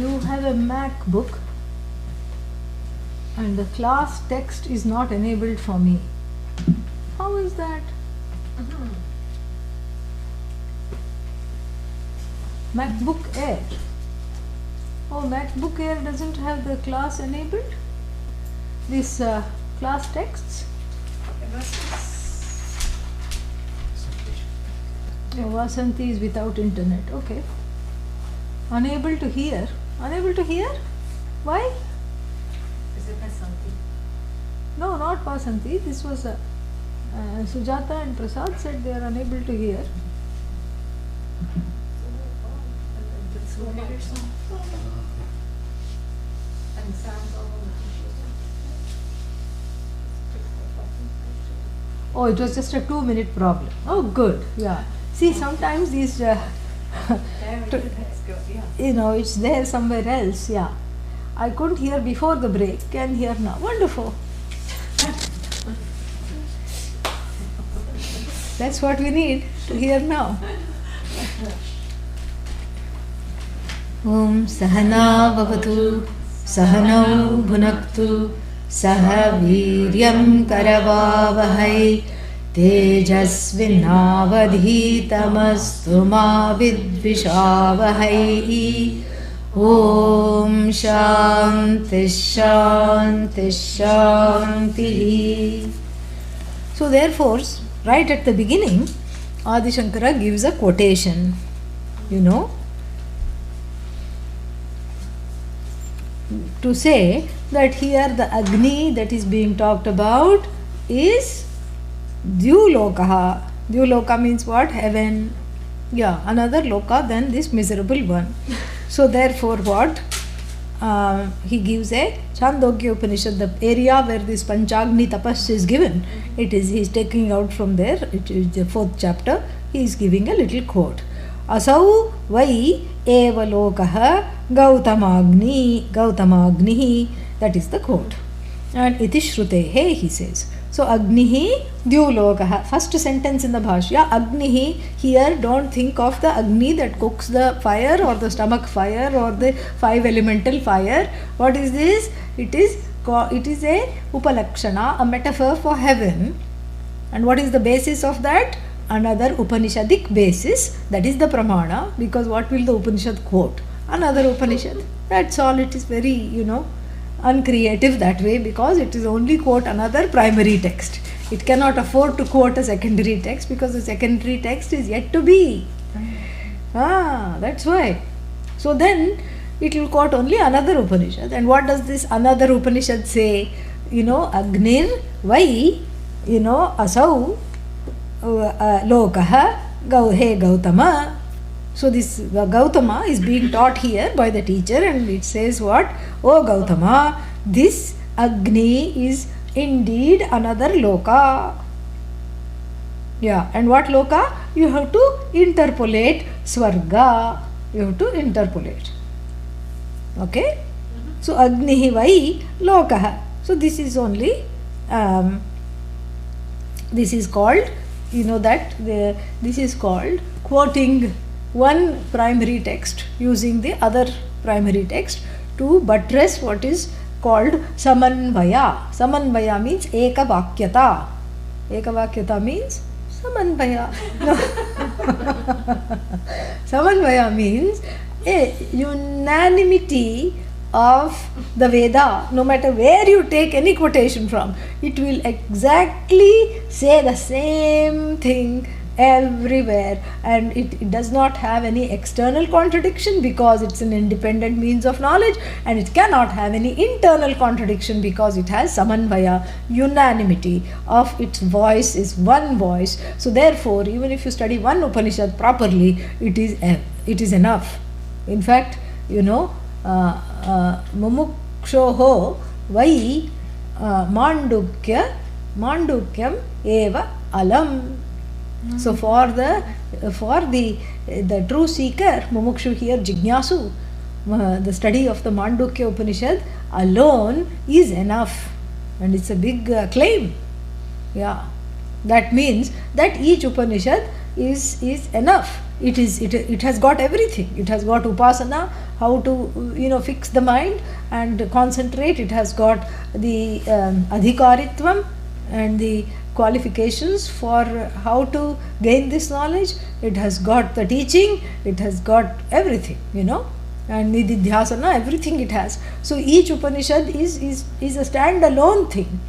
you have a MacBook and the class text is not enabled for me. How is that? MacBook Air. Oh, MacBook Air doesn't have the class enabled? This class texts? Vasanti is without internet. Okay. Unable to hear. Unable to hear? Why? Is it Vasanti? No, not Vasanti. This was Sujata and Prasad said they are unable to hear. And sounds all over the computer. Oh, it was just a 2-minute problem. Oh, good. Yeah. See, sometimes these, it's there somewhere else. Yeah. I couldn't hear before the break. Can hear now. Wonderful. That's what we need to hear now. Om Sahana Bhavatu Sahanau Bhunaktu Saha Viryam Karavavahai Tejasvinavadhitamastu ma vidvishavahai. Om Shanti Shanti Shanti. So therefore, right at the beginning, Adi Shankara gives a quotation, to say that here the Agni that is being talked about is Dyulokaha. Dyuloka means what? Heaven. Yeah, another loka than this miserable one. So therefore what? He gives a Chandogya Upanishad, the area where this Panchagni tapas is given. He is taking out from there, it is the 4th chapter. He is giving a little quote. Asau vai eva lokaha Gautamagni. That is the quote. And iti shrutehe, he says. So Agnihi Dyulokaha. First sentence in the Bhashya, Agnihi. Here don't think of the Agni that cooks the fire or the stomach fire or the 5 elemental fire. What is this? It is a Upalakshana, a metaphor for heaven. And what is the basis of that? Another Upanishadic basis. That is the Pramana. Because what will the Upanishad quote? Another Upanishad. That's all. It is very, uncreative that way, because it is only quote another primary text. It cannot afford to quote a secondary text because the secondary text is yet to be. That's why. So then it will quote only another Upanishad. And what does this another Upanishad say? Agnir vai, asau lokaha he Gautama. So this Gautama is being taught here by the teacher, and it says what? Oh Gautama, this Agni is indeed another loka. Yeah, and what loka? You have to interpolate Swarga. You have to interpolate. Okay? So Agnihi vai lokaha. So this is only, this is called, this is called quoting one primary text using the other primary text to buttress what is called Samanvaya. Samanvaya means Ekavakyata. Ekavakyata means Samanvaya. No. Samanvaya means a unanimity of the Veda. No matter where you take any quotation from, it will exactly say the same thing everywhere, and it does not have any external contradiction because it's an independent means of knowledge, and it cannot have any internal contradiction because it has Samanvaya, unanimity of its voice is one voice. So therefore, even if you study one Upanishad properly, it is enough. In fact, mumukshoho vai mandukyam eva alam. So for the true seeker, mumukshu here, Jignasu, the study of the Mandukya Upanishad alone is enough, and it's a big claim. Yeah, that means that each Upanishad is enough. it has got everything. It has got upasana, how to fix the mind and concentrate. It has got the adhikaritvam and the qualifications for how to gain this knowledge. It has got the teaching, it has got everything, and nididhyasana, everything it has. So each Upanishad is a standalone thing.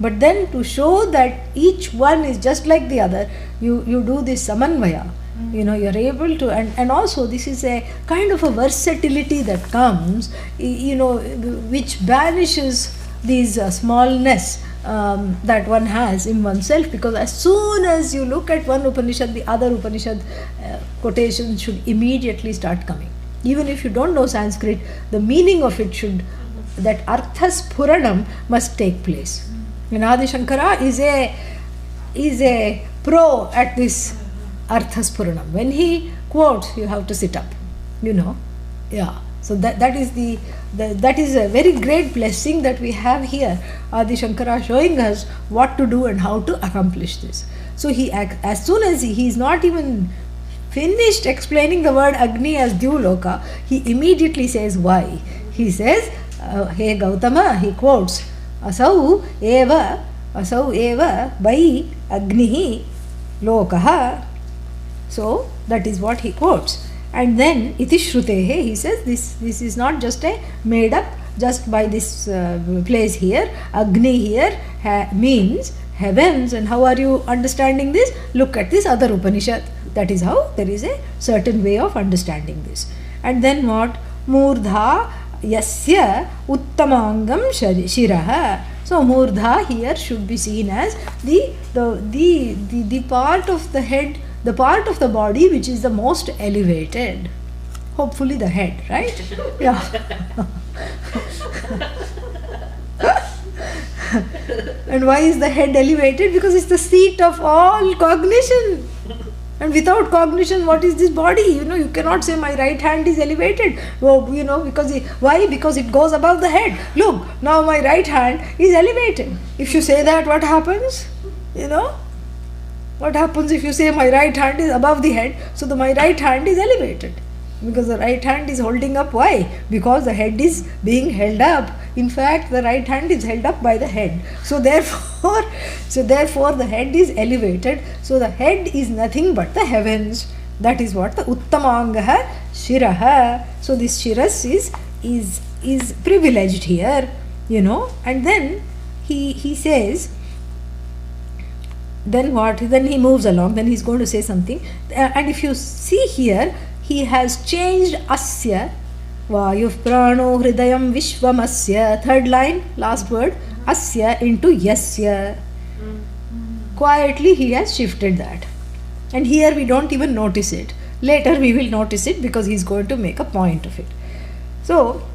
But then to show that each one is just like the other, you do this samanvaya. You're able to, and also this is a kind of a versatility that comes, which banishes these smallness that one has in oneself, because as soon as you look at one Upanishad, the other Upanishad quotation should immediately start coming. Even if you don't know Sanskrit, the meaning of it should, that arthaspuranam must take place. And Adi Shankara is a pro at this arthaspuranam. When he quotes, you have to sit up, yeah. So that is a very great blessing that we have here. Adi Shankara showing us what to do and how to accomplish this. So as soon as he is not even finished explaining the word Agni as Dyuloka, he immediately says why. He says, Hey Gautama, he quotes, Asau eva vai Agnihi Lokaha. So that is what he quotes. And then iti shrutehe, he says this is not just a made up just by this place here. Agni here means heavens. And how are you understanding this? Look at this other Upanishad. That is how there is a certain way of understanding this. And then what? Murdha yasya uttamangam shiraha. So murdha here should be seen as the part of the head, the part of the body which is the most elevated. Hopefully the head, right? Yeah. And why is the head elevated? Because it's the seat of all cognition. And without cognition, what is this body? You cannot say my right hand is elevated. Oh, why? Because it goes above the head. Look, now my right hand is elevated. If you say that, what happens? What happens if you say my right hand is above the head? So my right hand is elevated. Because the right hand is holding up. Why? Because the head is being held up. In fact, the right hand is held up by the head. So therefore the head is elevated. So the head is nothing but the heavens. That is what the Uttamangaha Shiraha. So this Shiras is privileged here, And then he says, then what? Then he moves along. Then he's going to say something. And if you see here, he has changed asya. Vayuh prano hridayam vishvamasya. Third line, last word, asya into yasya. Quietly he has shifted that. And here we don't even notice it. Later we will notice it because he's going to make a point of it. So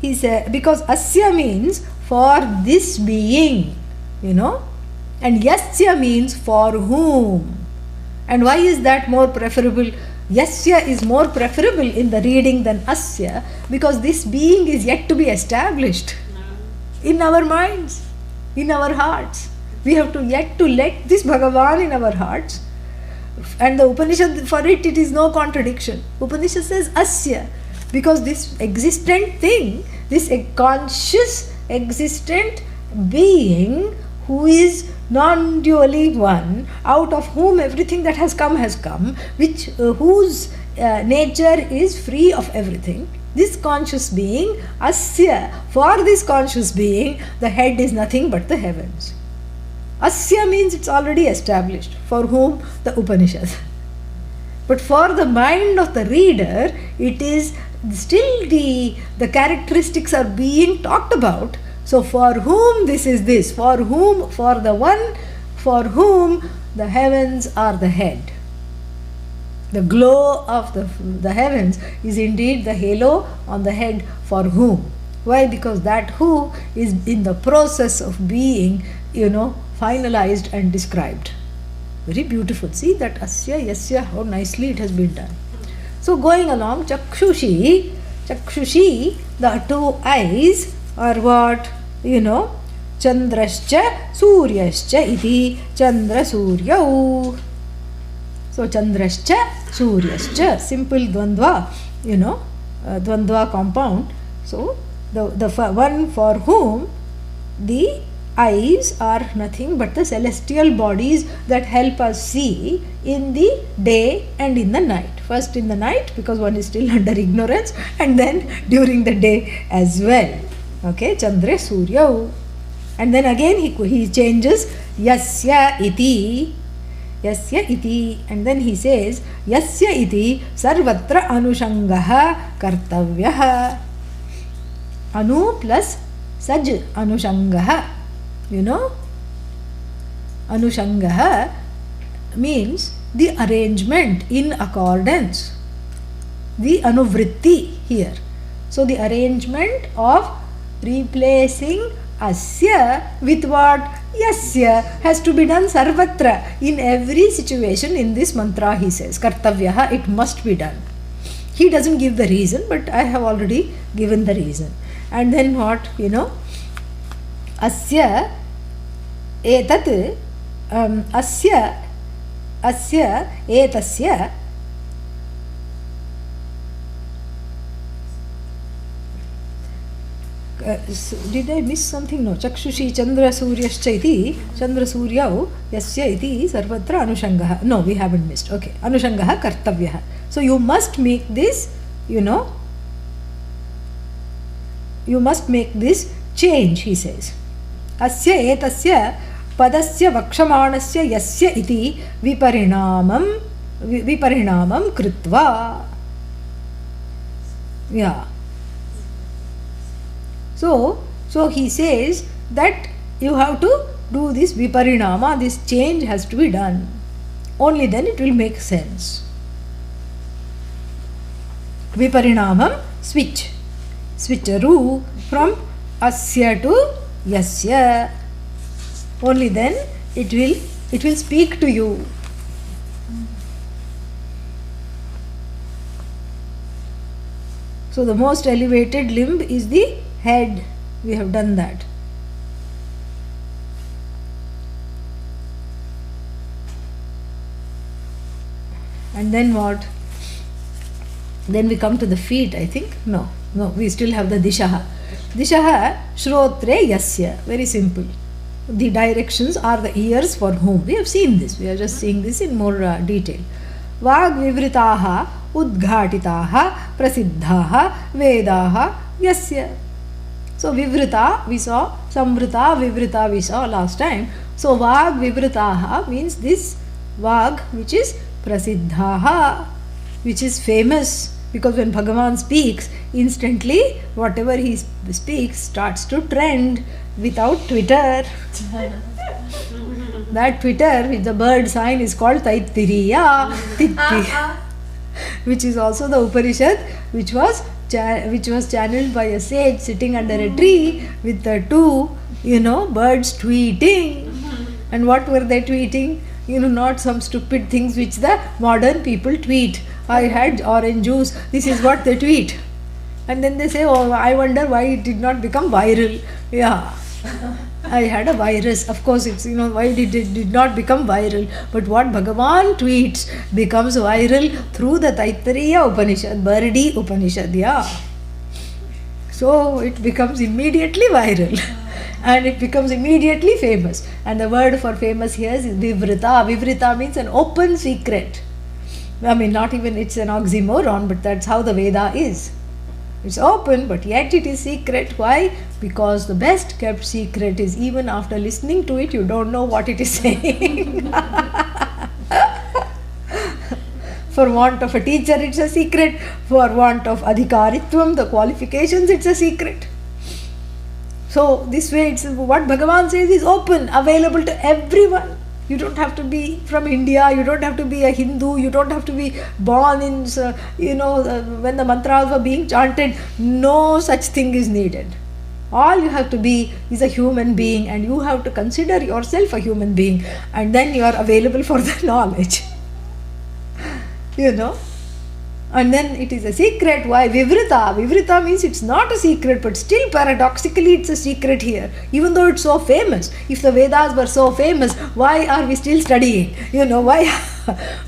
he said, because asya means for this being, and yasya means for whom. And why is that more preferable? Yasya is more preferable in the reading than asya, because this being is yet to be established in our minds, in our hearts. We have to yet to let this Bhagavan in our hearts. And the Upanishad, for it is no contradiction. Upanishad says asya, because this existent thing, this conscious existent being who is non-dually one, out of whom everything that has come, whose nature is free of everything. This conscious being, asya, for this conscious being, the head is nothing but the heavens. Asya means it's already established, for whom the Upanishad. But for the mind of the reader, it is still the characteristics are being talked about. So for whom this is this, for the one for whom the heavens are the head. The glow of the heavens is indeed the halo on the head for whom. Why? Because that who is in the process of being, finalized and described. Very beautiful. See that asya, yasya, how nicely it has been done. So going along, chakshushi, the two eyes are what? Chandrascha, Suryascha iti, Chandra Suryau. So Chandrascha, Suryascha, simple dvandva, dvandva compound. So the one for whom the eyes are nothing but the celestial bodies that help us see in the day and in the night. First in the night because one is still under ignorance, and then during the day as well. Okay, Chandra Surya. And then again he changes Yasya iti. Yasya iti, and then he says Yasya iti sarvatra anushangaha kartavyaha. Anu plus Saj anushangaha. Anushangaha means the arrangement in accordance, the anuvritti here. So the arrangement of replacing asya with what? Yasya has to be done sarvatra, in every situation in this mantra he says. Kartavyaha, it must be done. He doesn't give the reason, but I have already given the reason. And then what? Asya etat asya etasya did I miss something? No. Chakshushi Chandra Suryascha iti Chandra Suryau Yasya iti Sarvatra Anushangaha. No, we haven't missed. Okay. Anushangaha Kartavyaha. So you must make this, you must make this change, he says. Asya etasya padasya vakshamanasya yasya iti viparinamam krutva. Yeah. So he says that you have to do this viparinama, this change has to be done. Only then it will make sense. Viparinamam, switcheroo from asya to yasya. Only then it will speak to you. So the most elevated limb is the head. We have done that. And then what? Then we come to the feet, I think. No, we still have the dishaha. Dishaha shrotre yasya. Very simple. The directions are the ears for whom. We have seen this. We are just seeing this in more detail. Vag vivritaha udghatitaha prasiddhaha vedaha yasya. So vivrita we saw, samvrita, vivrita we saw last time. So vag vivritaha means this vag which is prasiddhaha, which is famous, because when Bhagavan speaks, instantly whatever he speaks starts to trend without Twitter. That Twitter with the bird sign is called Taittiriya, which is also the Upanishad which was channeled by a sage sitting under a tree with the two, birds tweeting. And what were they tweeting? Not some stupid things which the modern people tweet. I had orange juice. This is what they tweet. And then they say, oh, I wonder why it did not become viral. Yeah. I had a virus. Of course, it's, why it did not become viral. But what Bhagavan tweets becomes viral through the Taittiriya Upanishad, Bardi Upanishad. Yeah. So it becomes immediately viral. And it becomes immediately famous. And the word for famous here is Vivrita. Vivrita means an open secret. I mean, not even it's an oxymoron, but that's how the Veda is. It's open, but yet it is secret. Why? Because the best kept secret is, even after listening to it, you don't know what it is saying. For want of a teacher, it's a secret. For want of adhikaritvam, the qualifications, it's a secret. So this way, it's what Bhagavan says is open, available to everyone. You don't have to be from India, you don't have to be a Hindu, you don't have to be born in, when the mantras were being chanted. No such thing is needed. All you have to be is a human being, and you have to consider yourself a human being, and then you are available for the knowledge. And then it is a secret. Why? Vivrita. Vivrita means it's not a secret, but still paradoxically it's a secret here. Even though it's so famous. If the Vedas were so famous, why are we still studying? Why?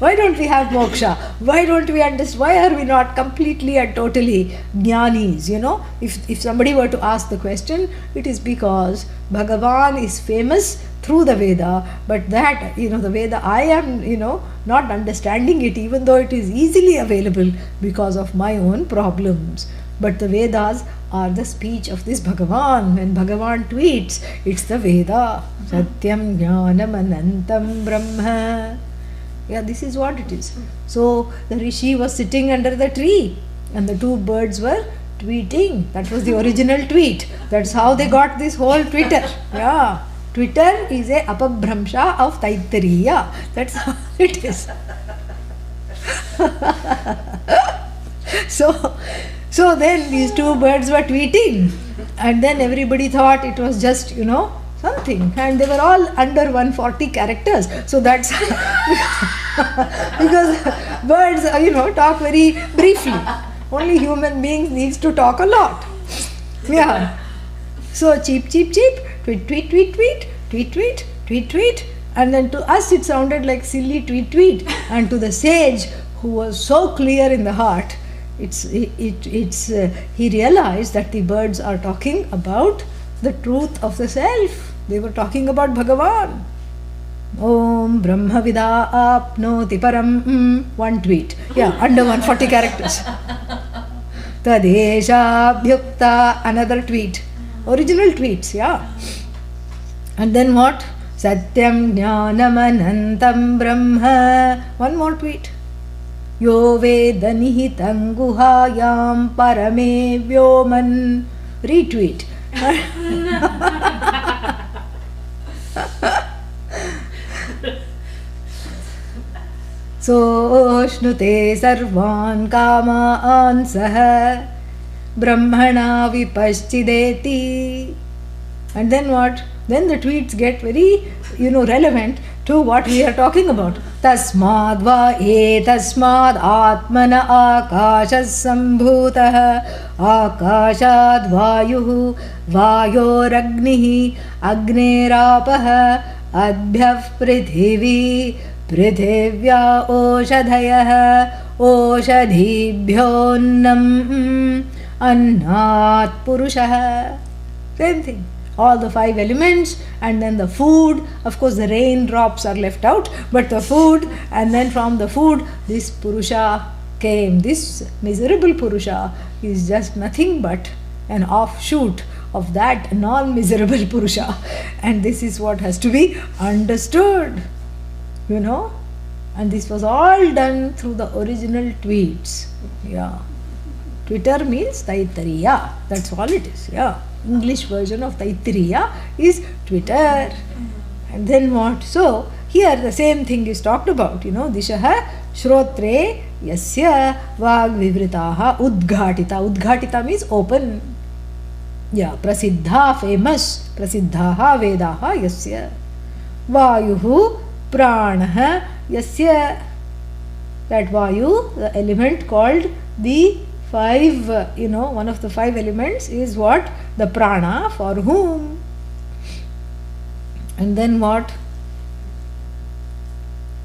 Why don't we have moksha? Why don't we understand? Why are we not completely and totally jnanis? If somebody were to ask the question, it is because Bhagavan is famous through the Veda, but that, the Veda, I am, not understanding it, even though it is easily available because of my own problems. But the Vedas are the speech of this Bhagavan. When Bhagavan tweets, it's the Veda. Satyam Jnanam Anantam Brahma. Yeah, this is what it is. So the Rishi was sitting under the tree and the two birds were tweeting. That was the original tweet. That's how they got this whole Twitter. Yeah. Twitter is a apabhramsha of Taittiriya. That's how it is. So then these two birds were tweeting, and then everybody thought it was just, something, and they were all under 140 characters. So that's because birds, talk very briefly. Only human beings needs to talk a lot. Yeah. So cheep, cheep, cheep, tweet, tweet, tweet, tweet, tweet, tweet, tweet, tweet. And then to us it sounded like silly tweet, tweet. And to the sage who was so clear in the heart, he realized that the birds are talking about the truth of the self. They were talking about Bhagavan. Om Brahma Vida Apnoti Param. One tweet. Yeah, under 140 characters. Tadesha Bhyukta. Another tweet. Original tweets, yeah. And then what? Satyam Jnanam Anantam Brahma. One more tweet. Yo Veda Nihitam Guhayam Parame Vyoman. Retweet. Soshnute sarvan kamaan saha brahmana vipaschideti. And then what? Then the tweets get very, relevant to what we are talking about. Tasmad va etasmad atmana akashas sambhutah akashad vayuh vayoragnihi agnerapah adbhyah prithivi prithivya oshadhayah oshadhibhyonnam annat purushah. Same thing. All the 5 elements, and then the food. Of course, the raindrops are left out, but the food, and then from the food, this Purusha came. This miserable Purusha is just nothing but an offshoot of that non-miserable Purusha. And this is what has to be understood, And this was all done through the original tweets. Yeah. Twitter means Taittiriya. That's all it is. Yeah. English version of Taittiriya is Twitter. And then what? So here the same thing is talked about, Dishaha Shrotre Yasya Vag Vivritaha Udghatita. Udghatita means open. Yeah, Prasiddha, famous. Prasiddhaha Vedaha Yasya. Vayuhu Pranaha Yasya. That Vayu, the element called the 5, one of the 5 elements is what? The prana, for whom? And then what?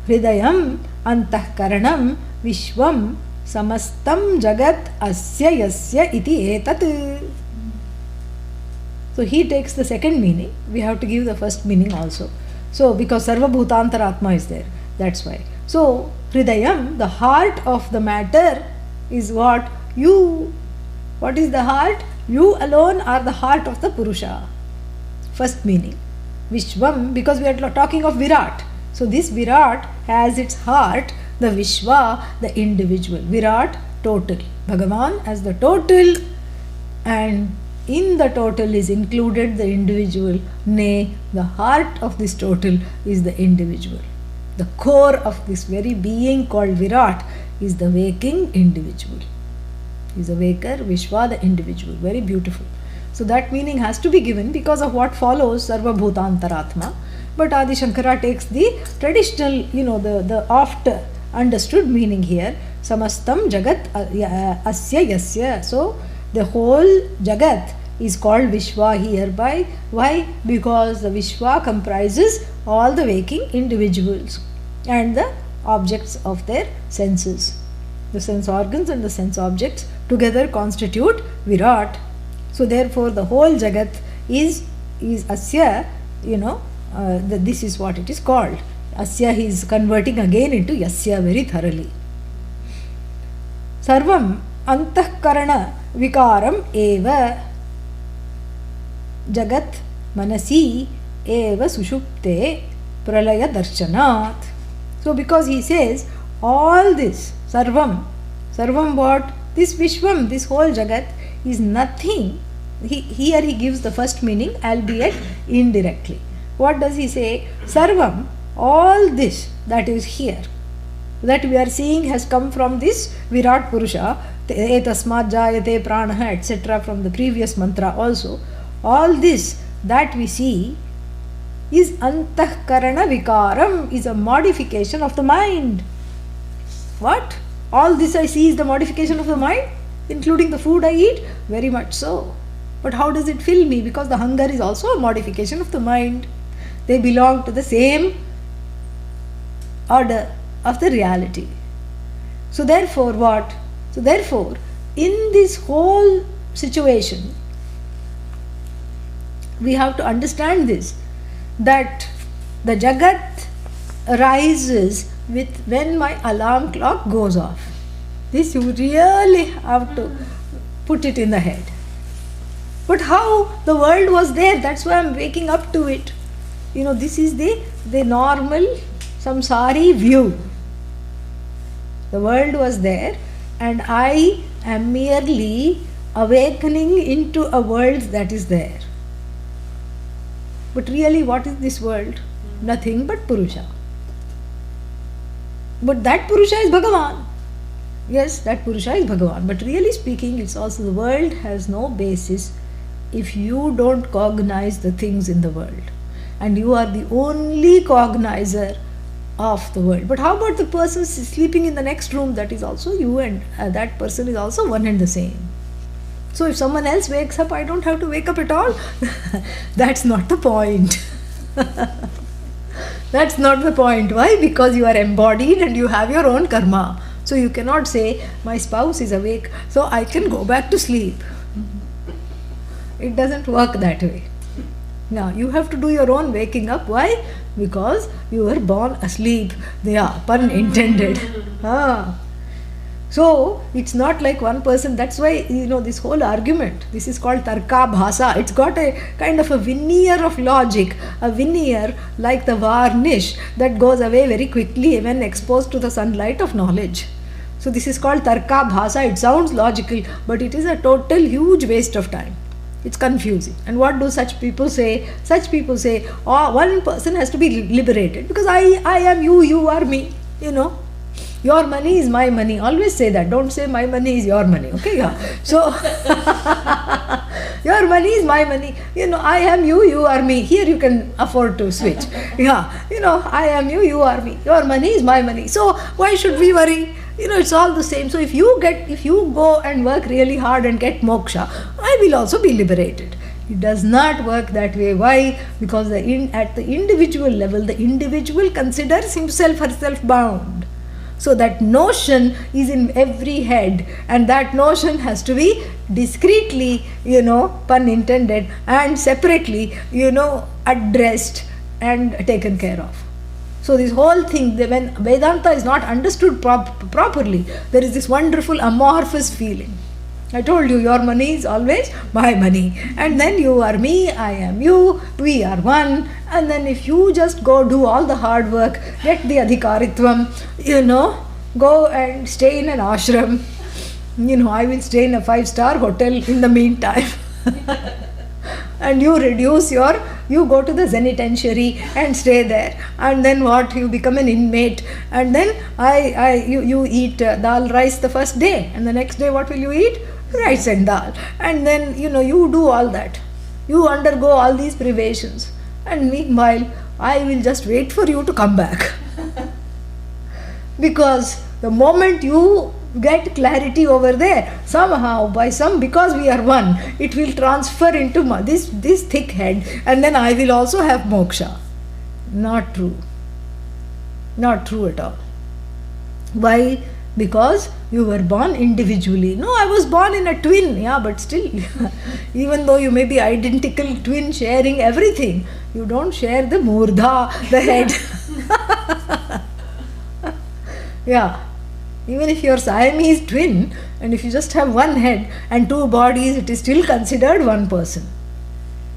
Hridayam antahkaranam vishvam samastam jagat asya yasya iti etat. So he takes the second meaning. We have to give the first meaning also. So because Sarva Bhutantaratma is there. That's why. So Hridayam, the heart of the matter, is what? You. What is the heart? You alone are the heart of the Purusha. First meaning. Vishvam, because we are talking of Virat. So this Virat has its heart, the Vishwa, the individual. Virat, total. Bhagavan as the total, and in the total is included the individual. Nay, the heart of this total is the individual. The core of this very being called Virat is the waking individual. He is a waker, Vishwa, the individual. Very beautiful. So that meaning has to be given because of what follows, Sarva Bhutantaratma. But Adi Shankara takes the traditional, the oft understood meaning here. samastam jagat asya yasya. So the whole jagat is called Vishwa hereby. Why? Because the Vishwa comprises all the waking individuals and the objects of their senses. The sense organs and the sense objects together constitute Virat. So therefore the whole jagat is asya, this is what it is called. Asya he is converting again into yasya very thoroughly. Sarvam antahkarana vikaram eva jagat manasi eva sushupte pralaya darshanat. So because he says all this, sarvam what? This Vishwam, this whole jagat is nothing. Here he gives the first meaning, albeit indirectly. What does he say? Sarvam, all this that is here, that we are seeing has come from this Virat Purusha, etasmat jayate pranaha, etc. from the previous mantra also. All this that we see is antahkarana vikaram, is a modification of the mind. What? All this I see is the modification of the mind, including the food I eat? Very much so. But how does it fill me? Because the hunger is also a modification of the mind. They belong to the same order of the reality. So therefore what? So therefore, in this whole situation, we have to understand this, that the jagat arises with when my alarm clock goes off. This you really have to put it in the head. But how? The world was there, that's why I'm waking up to it. This is the normal samsari view. The world was there and I am merely awakening into a world that is there. But really, what is this world? Nothing but Purusha. But that Purusha is Bhagavan. Yes, that Purusha is Bhagavan. But really speaking, it's also the world has no basis if you don't cognize the things in the world. And you are the only cognizer of the world. But how about the person sleeping in the next room? That is also you, and that person is also one and the same. So if someone else wakes up, I don't have to wake up at all. That's not the point. That's not the point. Why? Because you are embodied and you have your own karma. So you cannot say, my spouse is awake, so I can go back to sleep. It doesn't work that way. Now, you have to do your own waking up. Why? Because you were born asleep. Yeah, pun intended. So, it's not like one person. That's why, this whole argument, this is called tarka bhasa. It's got a kind of a veneer of logic, a veneer like the varnish that goes away very quickly when exposed to the sunlight of knowledge. So, this is called tarka bhasa. It sounds logical, but it is a total huge waste of time. It's confusing. And what do such people say? Such people say, one person has to be liberated because I am you, you are me, Your money is my money. Always say that. Don't say my money is your money. Okay? Yeah. So, your money is my money. I am you, you are me. Here you can afford to switch. Yeah. I am you, you are me. Your money is my money. So, why should we worry? It's all the same. So, if you go and work really hard and get moksha, I will also be liberated. It does not work that way. Why? Because at the individual level, the individual considers himself, herself bound. So that notion is in every head, and that notion has to be discreetly, pun intended, and separately, addressed and taken care of. So this whole thing, when Vedanta is not understood properly, there is this wonderful amorphous feeling. I told you, your money is always my money. And then you are me, I am you, we are one. And then if you just go do all the hard work, get the adhikaritvam, go and stay in an ashram. I will stay in a 5-star hotel in the meantime. And you you go to the zenitentiary and stay there. And then what? You become an inmate. And then you eat dal rice the first day. And the next day what will you eat? Rice and dal. And then, you do all that. You undergo all these privations. And meanwhile, I will just wait for you to come back. Because The moment you get clarity over there, somehow, because we are one, it will transfer into this thick head, and then I will also have moksha. Not true. Not true at all. Why? Because you were born individually. No, I was born in a twin, yeah, but still, even though you may be identical twin sharing everything, you don't share the murdha, the head. Yeah. Even if you're Siamese twin, and if you just have one head and two bodies, it is still considered one person.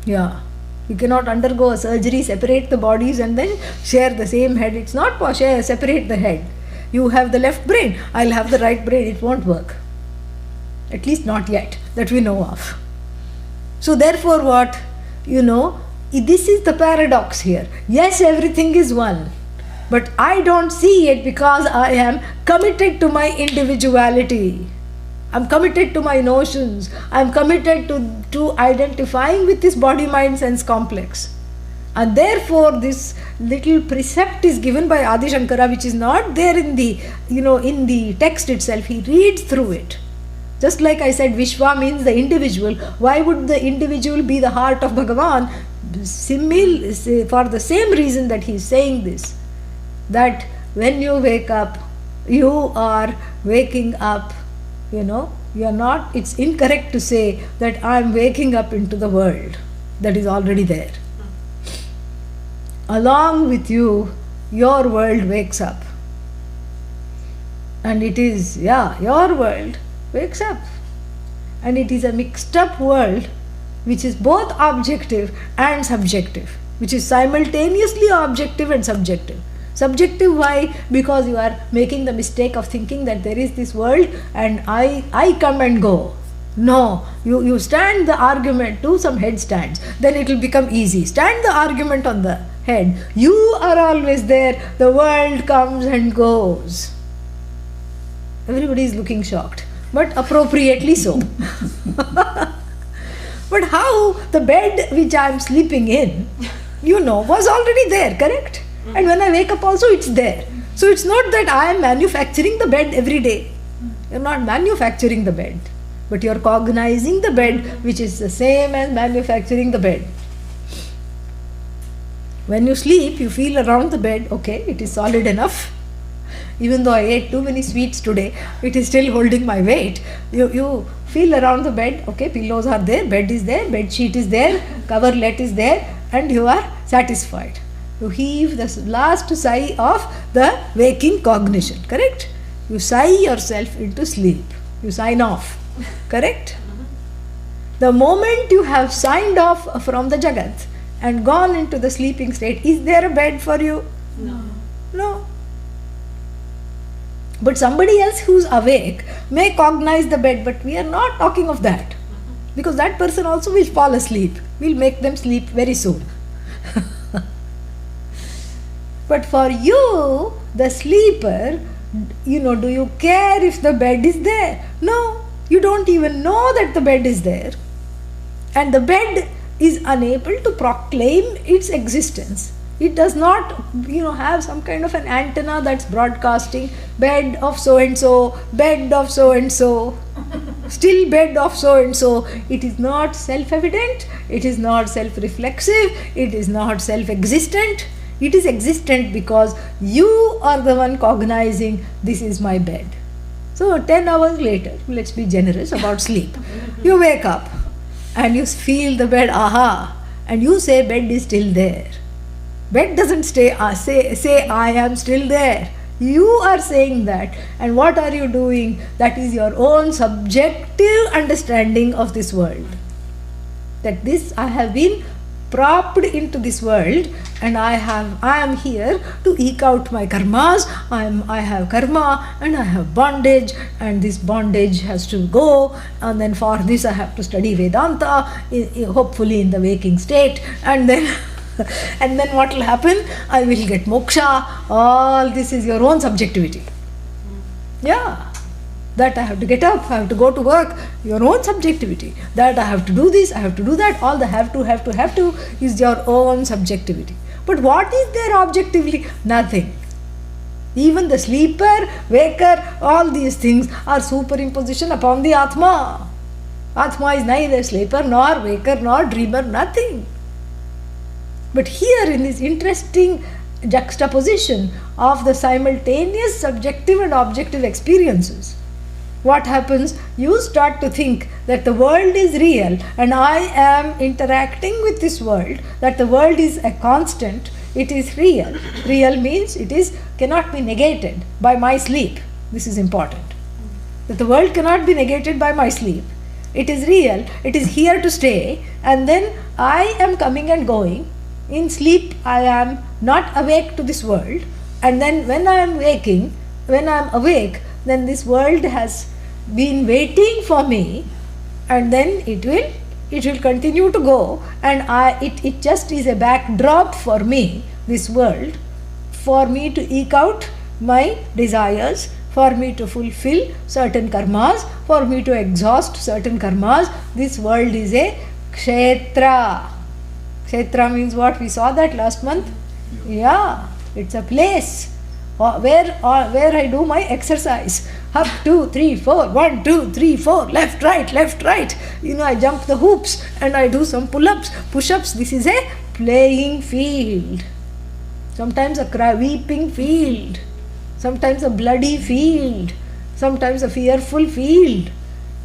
Yeah. You cannot undergo a surgery, separate the bodies and then share the same head. It's not separate the head. You have the left brain, I'll have the right brain. It won't work. At least not yet, that we know of. So therefore what? This is the paradox here. Yes, everything is one. But I don't see it because I am committed to my individuality. I'm committed to my notions. I'm committed to identifying with this body, mind, sense complex. And therefore this little precept is given by Adi Shankara, which is not there in the, in the text itself. He reads through it. Just like I said, Vishwa means the individual. Why would the individual be the heart of Bhagavan? For the same reason that he is saying this. That when you wake up, you are waking up, you are not, it's incorrect to say that I am waking up into the world that is already there. Along with you, your world wakes up. And it is, your world wakes up. And it is a mixed up world which is both objective and subjective, which is simultaneously objective and subjective. Subjective, why? Because you are making the mistake of thinking that there is this world and I come and go. No, you stand the argument, do some headstands, then it will become easy. Stand the argument on the head. You are always there, the world comes and goes. Everybody is looking shocked, but appropriately so. But how the bed which I am sleeping in, was already there, correct? And when I wake up also it's there. So it's not that I am manufacturing the bed every day. You're not manufacturing the bed, but you're cognizing the bed, which is the same as manufacturing the bed. When you sleep, you feel around the bed, okay, it is solid enough. Even though I ate too many sweets today, it is still holding my weight. You feel around the bed, okay, pillows are there, bed is there, bed sheet is there, coverlet is there, and you are satisfied. You heave the last sigh of the waking cognition, correct? You sigh yourself into sleep. You sign off, correct? The moment you have signed off from the Jagat and gone into the sleeping state, is there a bed for you? No. But somebody else who's awake may cognize the bed, but we are not talking of that. Because that person also will fall asleep. We'll make them sleep very soon. But for you, the sleeper, do you care if the bed is there? No, you don't even know that the bed is there. And the bed is unable to proclaim its existence. It does not, have some kind of an antenna that's broadcasting bed of so-and-so, bed of so-and-so, still bed of so-and-so. It is not self-evident, it is not self-reflexive, it is not self-existent. It is existent because you are the one cognizing this is my bed. So 10 hours later, let's be generous about sleep. You wake up and you feel the bed, and you say bed is still there. Bed doesn't say I am still there. You are saying that. And what are you doing? That is your own subjective understanding of this world. That this I have been propped into this world and I am here to eke out my karmas. I have karma and I have bondage, and this bondage has to go, and then for this I have to study Vedanta, hopefully in the waking state, and then what will happen? I will get moksha. All this is your own subjectivity. Yeah. That I have to get up, I have to go to work, your own subjectivity. That I have to do this, I have to do that, all the have to is your own subjectivity. But what is there objectively? Nothing. Even the sleeper, waker, all these things are superimposition upon the Atma. Atma is neither sleeper nor waker nor dreamer, nothing. But here in this interesting juxtaposition of the simultaneous subjective and objective experiences, what happens? You start to think that the world is real and I am interacting with this world, that the world is a constant, it is real. Real means it is cannot be negated by my sleep. This is important. That the world cannot be negated by my sleep. It is real, it is here to stay, and then I am coming and going. In sleep I am not awake to this world, and then when I am waking, when I am awake, then this world has been waiting for me, and then it will continue to go, and it just is a backdrop for me, this world, for me to eke out my desires, for me to fulfill certain karmas, for me to exhaust certain karmas. This world is a kshetra. Kshetra means what? We saw that last month. Yeah, it's a place where I do my exercise. Up, 2, 3, 4, 1, 2, 3, 4, left, right. I jump the hoops and I do some pull-ups, push-ups. This is a playing field. Sometimes a weeping field. Sometimes a bloody field. Sometimes a fearful field.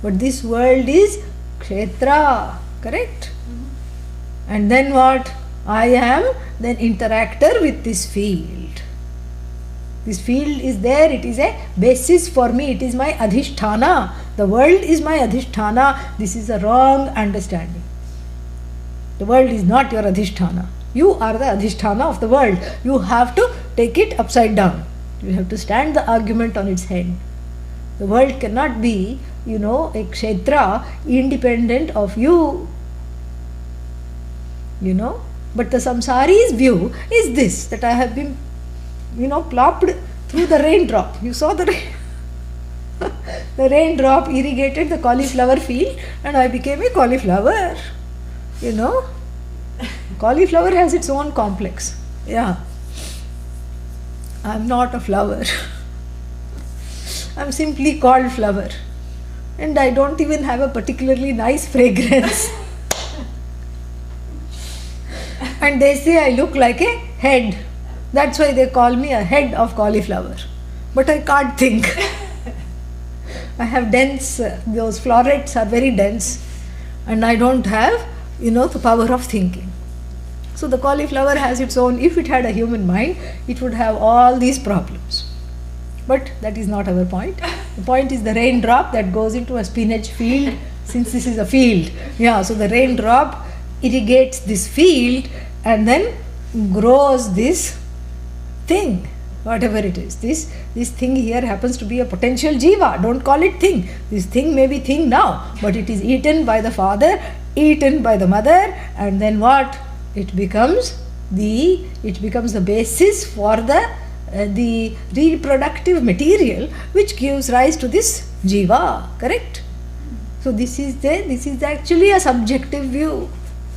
But this world is kshetra, correct? And then what? I am then interactor with this field. This field is there, it is a basis for me, it is my adhishthana. The world is my adhishthana. This is a wrong understanding. The world is not your adhishthana. You are the adhishthana of the world. You have to take it upside down. You have to stand the argument on its head. The world cannot be, a kshetra independent of you. But the samsari's view is this, that I have been plopped through the raindrop. You saw the the raindrop irrigated the cauliflower field and I became a cauliflower. Cauliflower has its own complex. Yeah. I'm not a flower. I'm simply called flower. And I don't even have a particularly nice fragrance. And they say I look like a head. That's why they call me a head of cauliflower. But I can't think. I have dense, those florets are very dense, and I don't have, the power of thinking. So the cauliflower has its own, if it had a human mind, it would have all these problems. But that is not our point. The point is the raindrop that goes into a spinach field, since this is a field. Yeah, so the raindrop irrigates this field and then grows this thing, whatever it is. This thing here happens to be a potential jiva. Don't call it thing. This thing may be thing now, but it is eaten by the father, eaten by the mother, and then what? It becomes the basis for the reproductive material which gives rise to this jiva. Correct? So this is actually a subjective view.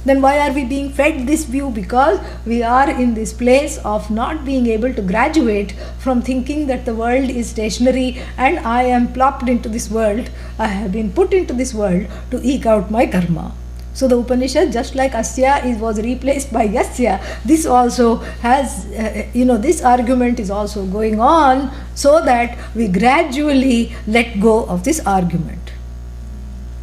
Then why are we being fed this view? Because we are in this place of not being able to graduate from thinking that the world is stationary and I am plopped into this world. I have been put into this world to eke out my karma. So the Upanishad, just like Asya was replaced by Yasya, this also has, this argument is also going on so that we gradually let go of this argument.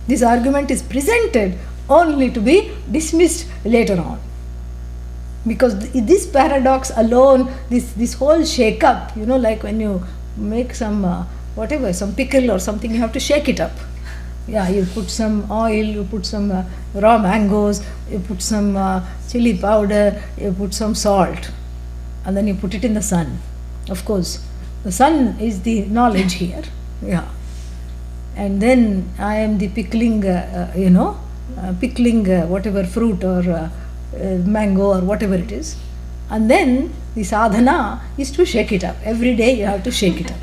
This argument is presented only to be dismissed later on. Because this paradox alone, this whole shake-up, like when you make some, some pickle or something, you have to shake it up. Yeah, you put some oil, you put some raw mangoes, you put some chili powder, you put some salt, and then you put it in the sun. Of course, the sun is the knowledge here. Yeah. And then I am the pickling, whatever fruit or mango or whatever it is. And then the sadhana is to shake it up. Every day you have to shake it up.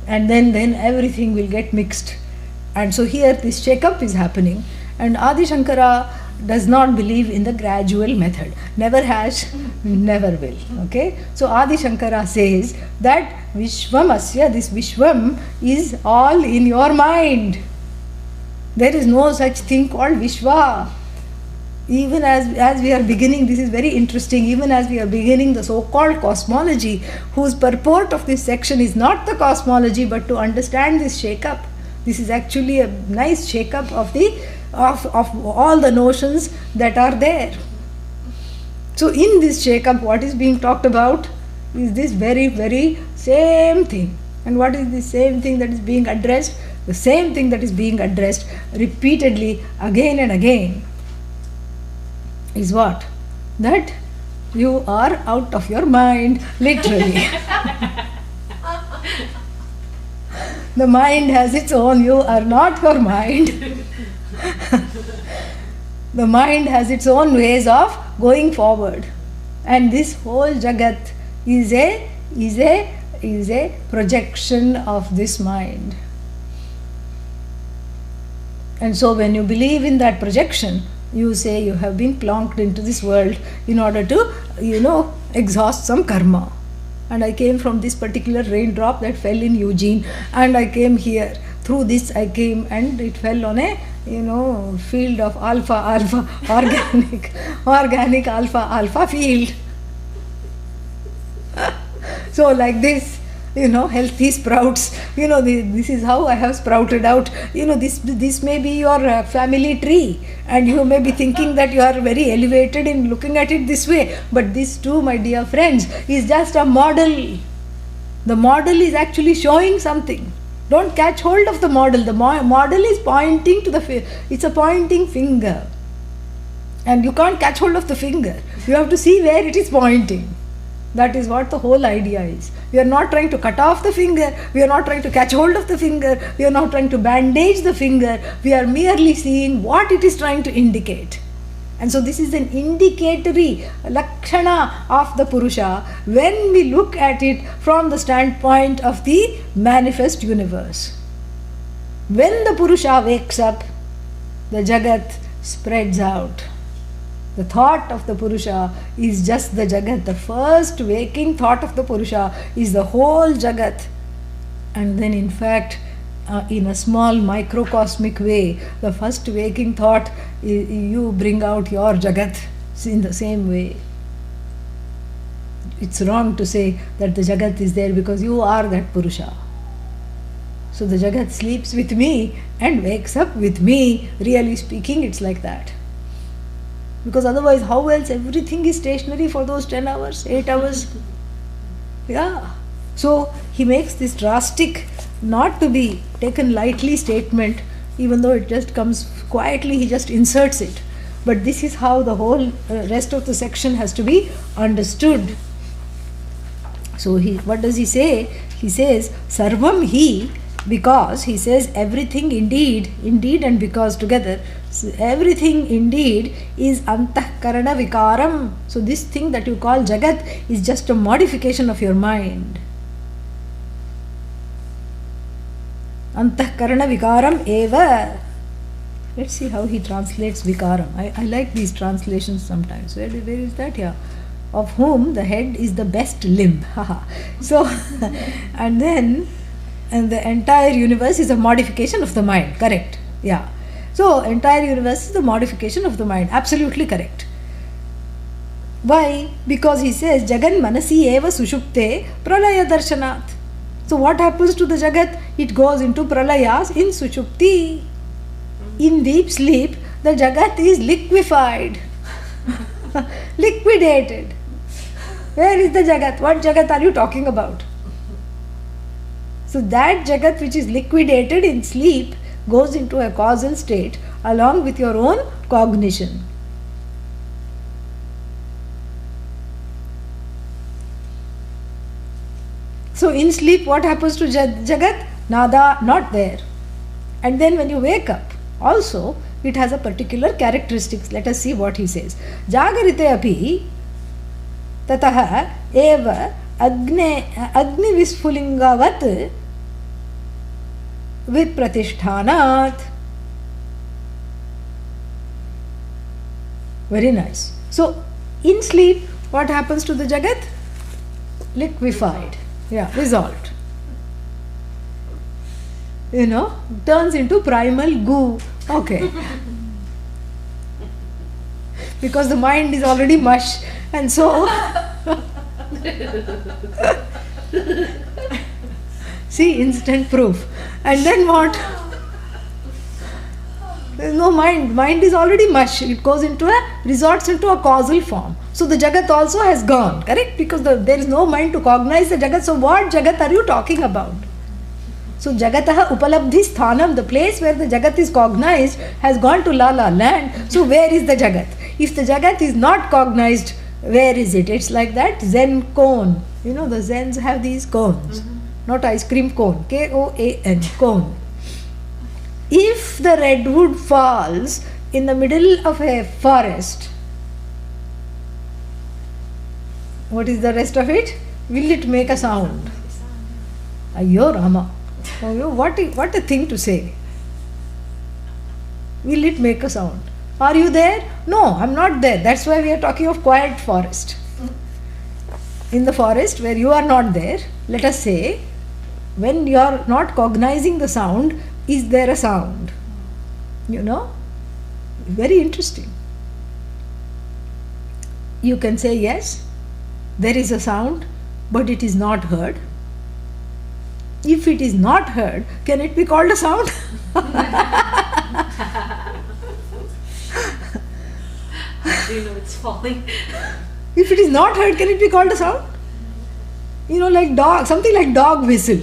And then everything will get mixed. And so here this shake up is happening. And Adi Shankara does not believe in the gradual method. Never has, never will. Okay? So Adi Shankara says that Vishwamasya, this Vishwam is all in your mind. There is no such thing called Vishwa. Even as we are beginning, this is very interesting, even as we are beginning the so-called cosmology, whose purport of this section is not the cosmology but to understand this shake-up. This is actually a nice shake-up of all the notions that are there. So in this shake-up, what is being talked about is this very, very same thing. And what is the same thing that is being addressed? The same thing that is being addressed repeatedly again and again is what? That you are out of your mind, literally. The mind has its own, you are not your mind. The mind has its own ways of going forward. And this whole Jagat is a projection of this mind. And so when you believe in that projection, you say you have been plonked into this world in order to, exhaust some karma. And I came from this particular raindrop that fell in Eugene, and I came here. Through this I came, and it fell on a, field of alpha, organic alpha field. So like this, healthy sprouts, this is how I have sprouted out. This may be your family tree, and you may be thinking that you are very elevated in looking at it this way, but this too, my dear friends, is just a model. The model is actually showing something. Don't catch hold of the model. The model is pointing to it's a pointing finger, and you can't catch hold of the finger. You have to see where it is pointing. That is what the whole idea is. We are not trying to cut off the finger. We are not trying to catch hold of the finger. We are not trying to bandage the finger. We are merely seeing what it is trying to indicate. And so this is an indicatory lakshana of the Purusha when we look at it from the standpoint of the manifest universe. When the Purusha wakes up, the Jagat spreads out. The thought of the Purusha is just the Jagat. The first waking thought of the Purusha is the whole Jagat. And then in fact, in a small microcosmic way, the first waking thought, you bring out your Jagat in the same way. It's wrong to say that the Jagat is there because you are that Purusha. So the Jagat sleeps with me and wakes up with me. Really speaking, it's like that. Because otherwise, how else everything is stationary for those 10 hours, 8 hours? Yeah. So he makes this drastic, not to be taken lightly statement, even though it just comes quietly, he just inserts it. But this is how the whole rest of the section has to be understood. So what does he say? He says, Sarvam hi, because he says everything indeed and because together, everything indeed is antahkarana vikaram. So this thing that you call Jagat is just a modification of your mind. Antahkarana vikaram eva. Let's see how he translates vikaram. I like these translations sometimes. Where is that here? Of whom the head is the best limb. So, and the entire universe is a modification of the mind. Correct. Yeah. So, entire universe is the modification of the mind. Absolutely correct. Why? Because he says, Jagan manasi eva sushupte pralaya darshanat. So, what happens to the Jagat? It goes into pralayas in sushupti. In deep sleep, the Jagat is liquefied, liquidated. Where is the Jagat? What Jagat are you talking about? So, that Jagat which is liquidated in sleep goes into a causal state along with your own cognition. So in sleep, what happens to Jagat? Nada, not there. And then when you wake up, also it has a particular characteristics. Let us see what he says. Jagarite api tataha eva agni visfulingavat vipratishthanat. Very nice. So, in sleep, what happens to the Jagat? Liquefied. Yeah, dissolved. Turns into primal goo. Okay. Because the mind is already mush, and so see, instant proof. And then what? There is no mind. Mind is already mush. It resorts into a causal form. So the Jagat also has gone, correct? Because there is no mind to cognize the Jagat. So what Jagat are you talking about? So Jagataha Upalabdhi Sthanam, the place where the Jagat is cognized, has gone to La La land. So where is the Jagat? If the Jagat is not cognized, where is it? It's like that Zen cone. The Zens have these cones. Not ice cream cone. K-O-A-N, cone. If the redwood falls in the middle of a forest, what is the rest of it? Will it make a sound? Ayyo Rama. Oh, what a thing to say. Will it make a sound? Are you there? No, I'm not there. That's why we are talking of quiet forest. In the forest where you are not there, let us say, when you are not cognizing the sound, is there a sound? Very interesting. You can say yes, there is a sound, but it is not heard. If it is not heard, can it be called a sound? Do you know it's falling? If it is not heard, can it be called a sound? Like dog, something like dog whistle.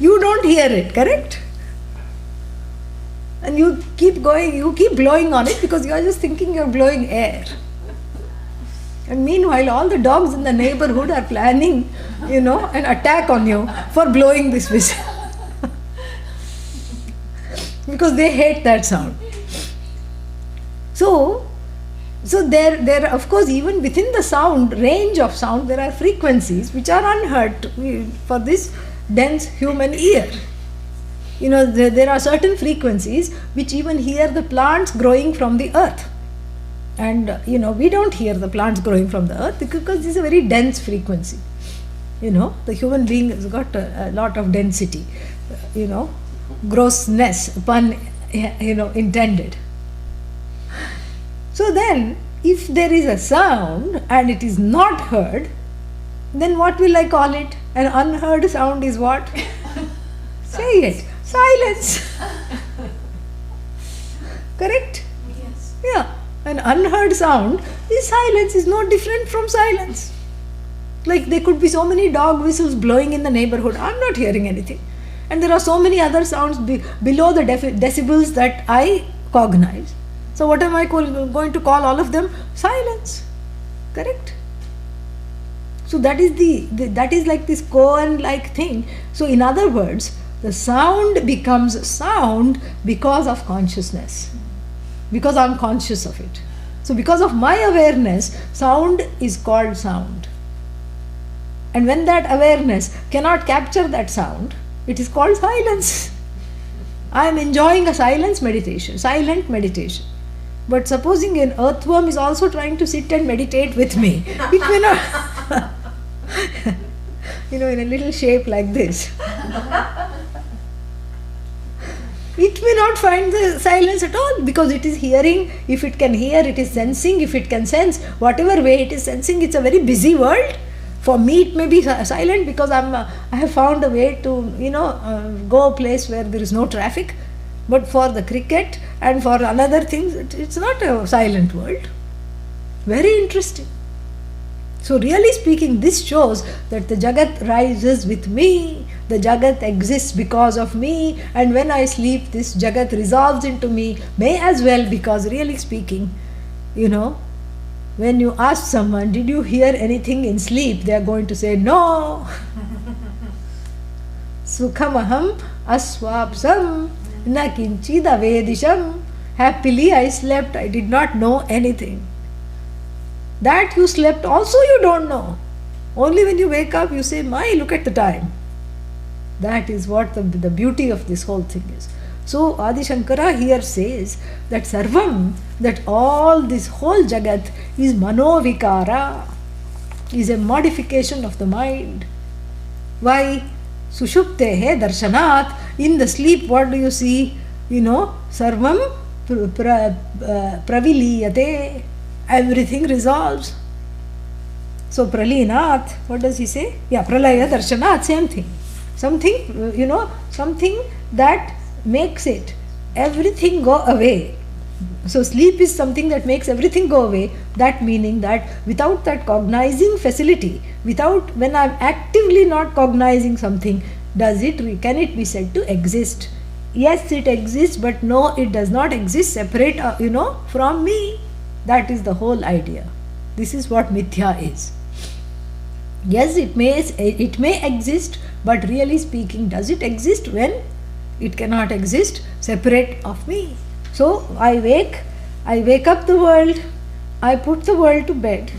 You don't hear it, correct? And you keep going, you keep blowing on it because you are just thinking you're blowing air. And meanwhile, all the dogs in the neighborhood are planning, an attack on you for blowing this whistle. Because they hate that sound. So there, of course, even within the range of sound, there are frequencies which are unheard for this dense human ear. There are certain frequencies which even hear the plants growing from the earth. And, we don't hear the plants growing from the earth because this is a very dense frequency. The human being has got a lot of density, grossness, pun, intended. So then, if there is a sound and it is not heard, then what will I call it? An unheard sound is what? Say it. Silence. Correct? Yes. Yeah. An unheard sound is silence, is no different from silence. Like there could be so many dog whistles blowing in the neighborhood. I'm not hearing anything. And there are so many other sounds below the decibels that I cognize. So what am I going to call all of them? Silence. Correct? So that is like this koan-like thing. So in other words, the sound becomes sound because of consciousness. Because I'm conscious of it. So because of my awareness, sound is called sound. And when that awareness cannot capture that sound, it is called silence. I am enjoying a silent meditation. But supposing an earthworm is also trying to sit and meditate with me, it may not, in a little shape like this. It may not find the silence at all because it is hearing. If it can hear, it is sensing. If it can sense, whatever way it is sensing, it's a very busy world. For me, it may be silent because I have found a way to, go a place where there is no traffic. But for the cricket and for another things, it's not a silent world. Very interesting. So really speaking, this shows that the Jagat rises with me. The Jagat exists because of me, and when I sleep, this Jagat resolves into me, may as well, because really speaking, when you ask someone, did you hear anything in sleep? They are going to say, no. Sukhamaham aswapsam na kinchida vedisham. Happily I slept, I did not know anything. That you slept also you don't know. Only when you wake up you say, my, look at the time. That is what the beauty of this whole thing is. So Adi Shankara here says that Sarvam, that all this whole Jagat is Manovikara, is a modification of the mind. Why? Sushuptehe darshanat. In the sleep, what do you see? Sarvam praviliyate. Everything resolves. So pralinat, what does he say? Yeah, pralaya darshanat, same thing. Something, something that makes it, everything go away. So sleep is something that makes everything go away. That meaning that without that cognizing facility, when I am actively not cognizing something, can it be said to exist? Yes, it exists, but no, it does not exist separate, from me. That is the whole idea. This is what mithya is. Yes, it may exist, but really speaking, does it exist when it cannot exist separate of me? So I wake up the world, I put the world to bed,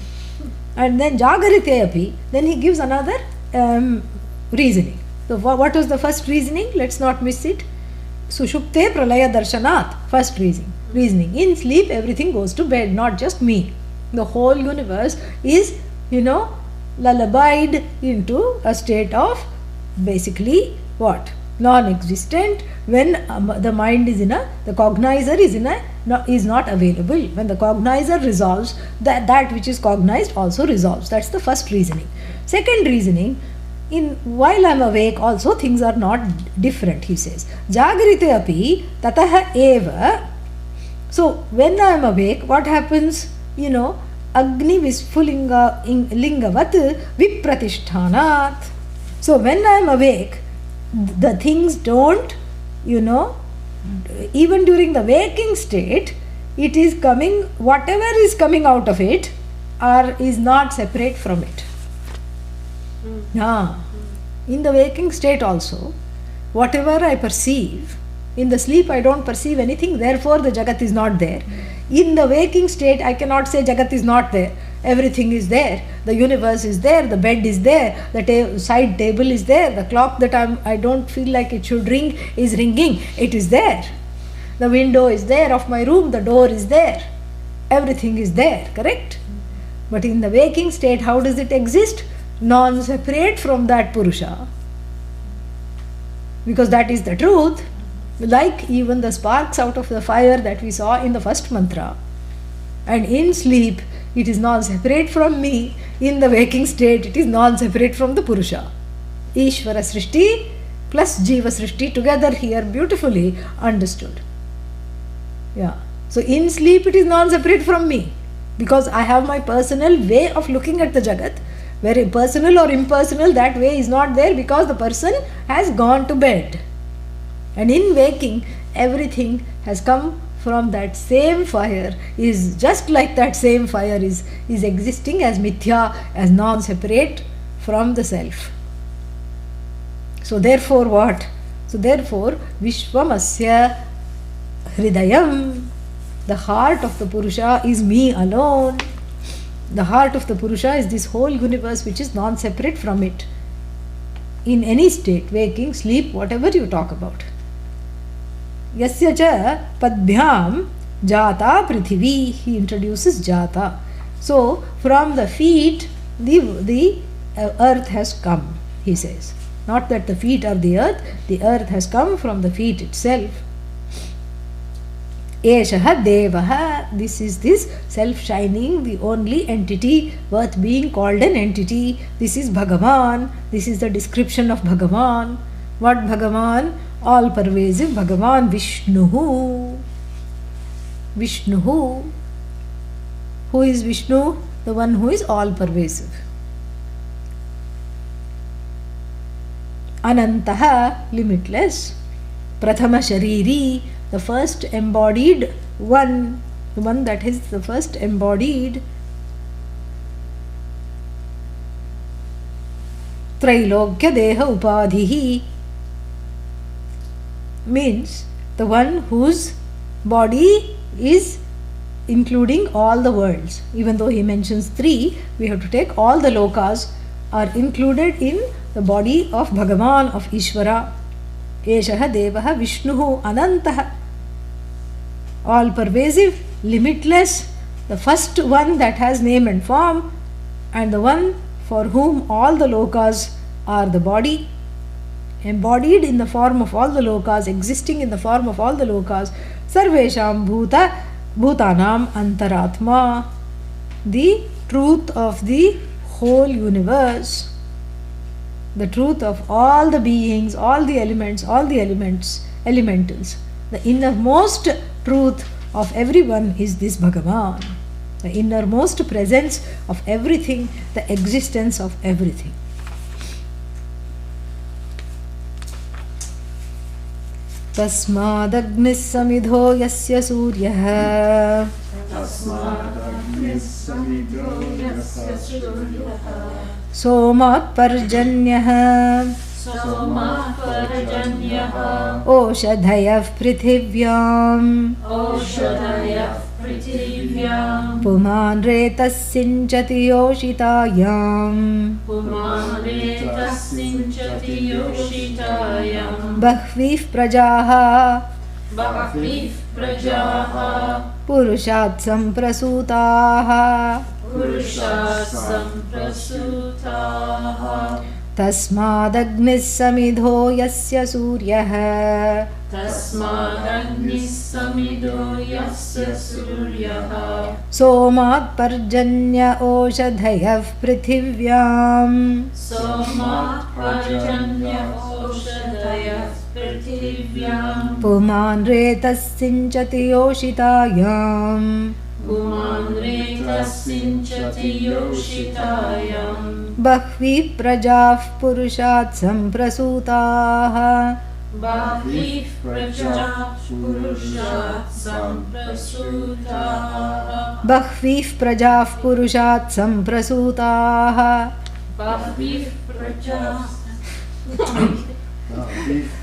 and then jagarite api, then he gives another reasoning. So what was the first reasoning? Let's not miss it. Sushupte pralaya darshanat, first reasoning. In sleep, everything goes to bed, not just me. The whole universe is, lullabied into a state of basically what? Non-existent. When the mind is the cognizer is not available. When the cognizer resolves, that which is cognized also resolves. That's the first reasoning. Second reasoning, while I am awake also things are not different, he says. Jagrite api tataha eva. So when I am awake, what happens? Agni visfulinga lingavat vipratishthanat. So when I am awake, the things don't, even during the waking state, it is coming, whatever is coming out of it is not separate from it. In the waking state also, whatever I perceive, in the sleep I don't perceive anything, therefore the Jagat is not there. In the waking state, I cannot say Jagat is not there. Everything is there. The universe is there. The bed is there. The side table is there. The clock that I don't feel like it should ring is ringing. It is there. The window is there of my room. The door is there. Everything is there. Correct? But in the waking state, how does it exist? Non-separate from that Purusha. Because that is the truth. Like even the sparks out of the fire that we saw in the first mantra. And in sleep, it is non-separate from me. In the waking state, it is non-separate from the Purusha. Ishvara Srishti plus Jiva Srishti together here beautifully understood. Yeah. So in sleep, it is non-separate from me. Because I have my personal way of looking at the Jagat. Where personal or impersonal, that way is not there because the person has gone to bed. And in waking, everything has come from that same fire, is just like that same fire is existing as mithya, as non-separate from the self. So therefore what? So therefore, Vishwamasya Hridayam, the heart of the Purusha is me alone. The heart of the Purusha is this whole universe which is non-separate from it. In any state, waking, sleep, whatever you talk about. Yasya cha padbhyam jata prithvi. He introduces jata. So from the feet, the earth has come, he says. Not that the feet are the earth has come from the feet itself. Eshaha devaha. This is this self-shining, the only entity worth being called an entity. This is Bhagavan. This is the description of Bhagavan. What Bhagavan? All pervasive Bhagavan Vishnu. Vishnu. Who is Vishnu? The one who is all pervasive. Anantaha, limitless. Prathama Shariri, the first embodied one, the one that is the first embodied. Trailokya Deha Upadhihi means the one whose body is including all the worlds. Even though he mentions 3, we have to take all the lokas are included in the body of Bhagavan, of Ishvara. Eshah Devah Vishnuhu Anantah. All pervasive, limitless, the first one that has name and form, and the one for whom all the lokas are the body, embodied in the form of all the lokas, existing in the form of all the lokas. Sarvesham Bhutanam Antaratma, the truth of the whole universe, the truth of all the beings, all the elements, elementals. The innermost truth of everyone is this Bhagavan, the innermost presence of everything, the existence of everything. Tasmadagnis samidho yasya suryah somat parjanyah oshadhayav prithivyam puman retassinchati yoshitayam bahvih prajaha purushat samprasutaha tasmadagnis samidho yasya suryah somat parjanya oshadhayav prithivyam puman retassinchati yoshitayam bahvi prajah purushat samprasutaha bahvih prajah purushat samprasutaha.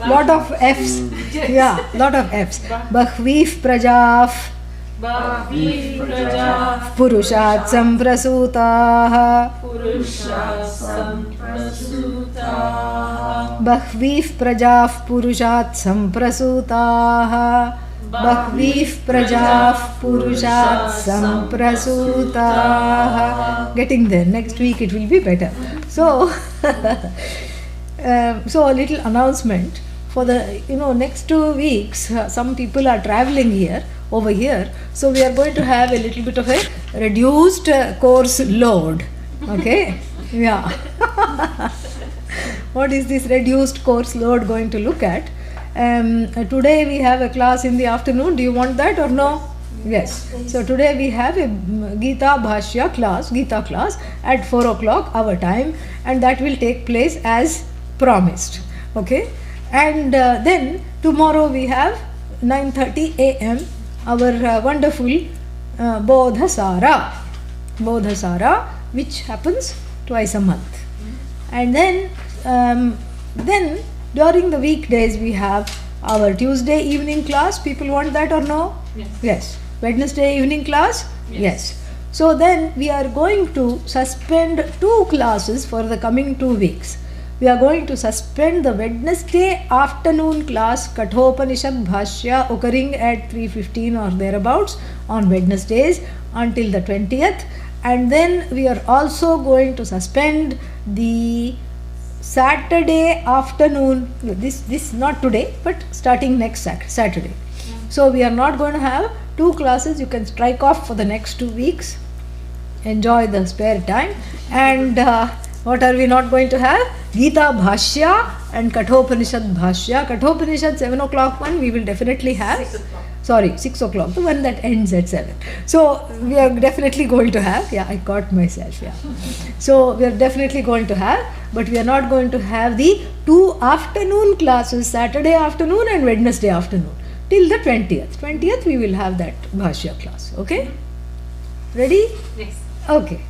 Lot of F's. Yeah, lot of F's. Bahvih prajah purushat samprasutaha. Bahvih prajah purushat samprasutaha. Bahvih prajah purushat samprasutaha. Getting there. Next week it will be better. So, so a little announcement for the next 2 weeks. Some people are traveling over here, so we are going to have a little bit of a reduced course load. Okay, yeah. What is this reduced course load going to look at? Today we have a class in the afternoon. Do you want that or no? Yes. So today we have a Gita Bhashya class, Gita class at 4 o'clock our time, and that will take place as promised. Okay, and then tomorrow we have 9:30 a.m. our wonderful Bodhasara, which happens twice a month. And then during the weekdays we have our Tuesday evening class. People want that or no? Yes. Wednesday evening class? Yes. So then we are going to suspend 2 classes for the coming 2 weeks. We are going to suspend the Wednesday afternoon class Kathopanishad Bhashya occurring at 3:15 or thereabouts on Wednesdays until the 20th, and then we are also going to suspend the Saturday afternoon, this not today but starting next Saturday. So we are not going to have 2 classes. You can strike off for the next 2 weeks, enjoy the spare time. And what are we not going to have? Gita Bhashya and Kathopanishad Bhashya. Kathopanishad 7 o'clock one we will definitely have. 6 o'clock. Sorry, 6 o'clock, the one that ends at 7. So we are definitely going to have, I caught myself, So we are definitely going to have, but we are not going to have the 2 afternoon classes, Saturday afternoon and Wednesday afternoon, till the 20th. 20th we will have that Bhashya class, okay? Ready? Yes. Okay.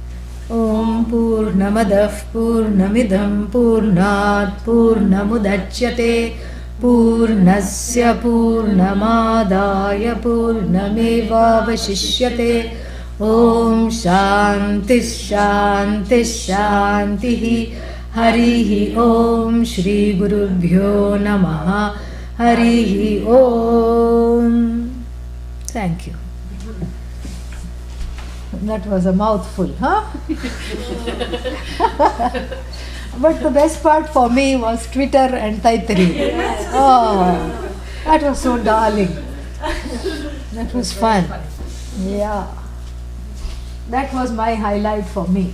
Om Purnamadah Purnamidam Purnat Purnamudachyate Purnasya Purnamadaya Purnamevavashishyate. Om Shanti Shanti Shanti Harihi Om. Shri Gurubhyo Namaha. Harihi Om. Thank you. That was a mouthful, huh? But the best part for me was Twitter and Taitri. Oh, that was so darling. That was fun. Yeah. That was my highlight for me.